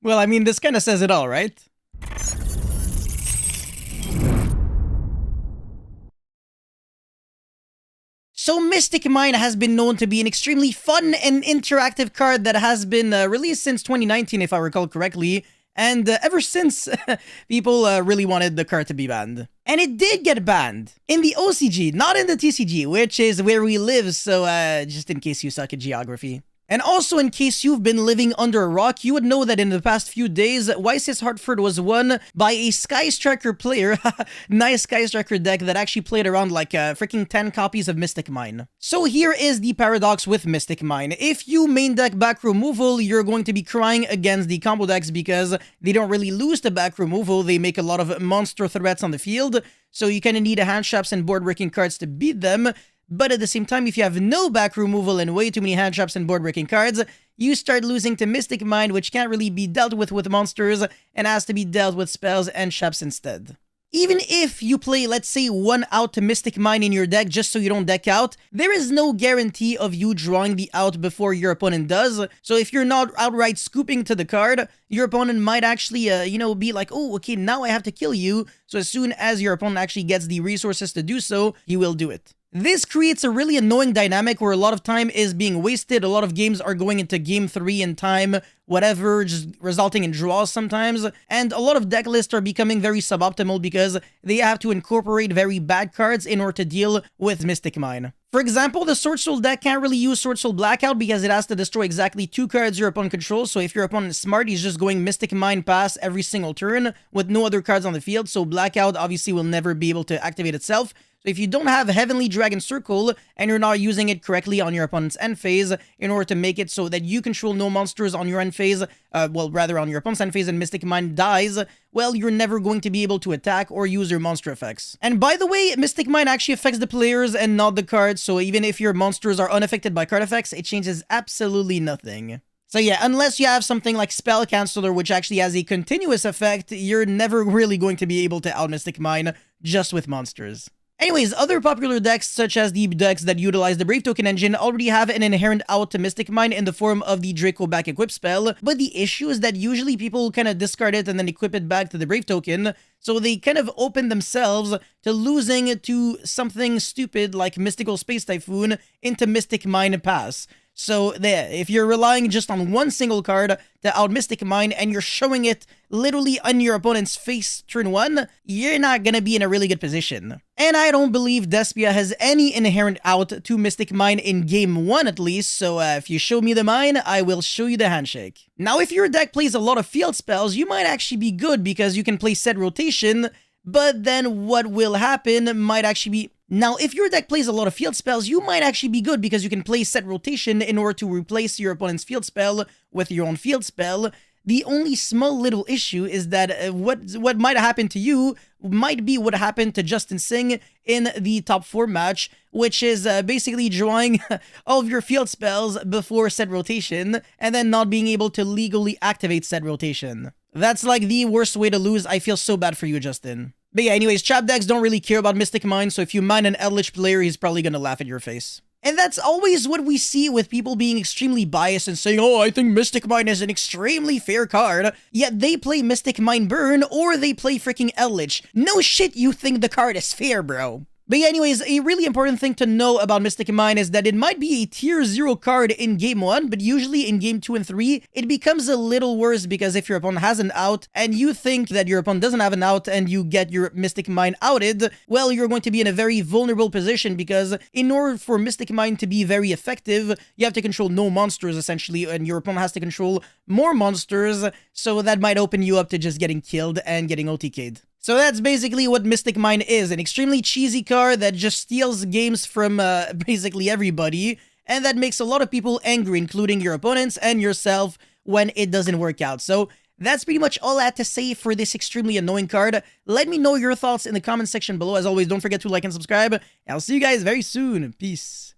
Well, I mean, this kind of says it all, right? So Mystic Mine has been known to be an extremely fun and interactive card that has been released since 2019, if I recall correctly. And ever since, people really wanted the card to be banned. And it did get banned in the OCG, not in the TCG, which is where we live, so just in case you suck at geography. And also, in case you've been living under a rock, you would know that in the past few days, YCS Hartford was won by a Sky Striker player, nice Sky Striker deck that actually played around like freaking 10 copies of Mystic Mine. So here is the paradox with Mystic Mine. If you main deck back removal, you're going to be crying against the combo decks because they don't really lose to back removal, they make a lot of monster threats on the field, so you kind of need a hand traps and board breaking cards to beat them. But at the same time, if you have no back removal and way too many hand traps and board breaking cards, you start losing to Mystic Mine, which can't really be dealt with monsters and has to be dealt with spells and traps instead. Even if you play, let's say, one out to Mystic Mine in your deck just so you don't deck out, there is no guarantee of you drawing the out before your opponent does. So if you're not outright scooping to the card, your opponent might actually, be like, oh, okay, now I have to kill you. So as soon as your opponent actually gets the resources to do so, he will do it. This creates a really annoying dynamic where a lot of time is being wasted, a lot of games are going into game 3 in time, whatever, just resulting in draws sometimes, and a lot of deck lists are becoming very suboptimal because they have to incorporate very bad cards in order to deal with Mystic Mine. For example, the Sword Soul deck can't really use Sword Soul Blackout because it has to destroy exactly 2 cards your opponent controls, so if your opponent is smart, he's just going Mystic Mine pass every single turn with no other cards on the field, so Blackout obviously will never be able to activate itself. So if you don't have Heavenly Dragon Circle and you're not using it correctly on your opponent's end phase in order to make it so that you control no monsters on your end phase, rather on your opponent's end phase and Mystic Mine dies, well, you're never going to be able to attack or use your monster effects. And by the way, Mystic Mine actually affects the players and not the cards, so even if your monsters are unaffected by card effects, it changes absolutely nothing. So yeah, unless you have something like Spell Canceller, which actually has a continuous effect, you're never really going to be able to out Mystic Mine just with monsters. Anyways, other popular decks, such as the decks that utilize the Brave Token engine, already have an inherent out to Mystic Mine in the form of the Draco back equip spell, but the issue is that usually people kind of discard it and then equip it back to the Brave Token, so they kind of open themselves to losing to something stupid like Mystical Space Typhoon into Mystic Mine Pass. So there, if you're relying just on one single card to out Mystic Mine and you're showing it literally on your opponent's face turn 1, you're not gonna be in a really good position. And I don't believe Despia has any inherent out to Mystic Mine in game 1 at least, so if you show me the mine, I will show you the Handshake. Now if your deck plays a lot of field spells, you might actually be good because you can play set rotation, but then what will happen might actually be... Now, if your deck plays a lot of field spells, you might actually be good because you can play set rotation in order to replace your opponent's field spell with your own field spell. The only small little issue is that what might happen to you might be what happened to Justin Singh in the top 4 match, which is basically drawing all of your field spells before set rotation and then not being able to legally activate set rotation. That's like the worst way to lose. I feel so bad for you, Justin. But yeah, anyways, trap decks don't really care about Mystic Mine, so if you mine an Eldritch player, he's probably gonna laugh at your face. And that's always what we see with people being extremely biased and saying, oh, I think Mystic Mine is an extremely fair card, yet they play Mystic Mine Burn or they play freaking Eldritch. No shit you think the card is fair, bro. But yeah, anyways, a really important thing to know about Mystic Mine is that it might be a tier 0 card in game 1, but usually in game 2 and 3, it becomes a little worse because if your opponent has an out and you think that your opponent doesn't have an out and you get your Mystic Mine outed, well, you're going to be in a very vulnerable position because in order for Mystic Mine to be very effective, you have to control no monsters essentially, and your opponent has to control more monsters, so that might open you up to just getting killed and getting OTK'd. So that's basically what Mystic Mine is, an extremely cheesy card that just steals games from basically everybody, and that makes a lot of people angry, including your opponents and yourself, when it doesn't work out. So that's pretty much all I had to say for this extremely annoying card. Let me know your thoughts in the comment section below. As always, don't forget to like and subscribe, and I'll see you guys very soon. Peace.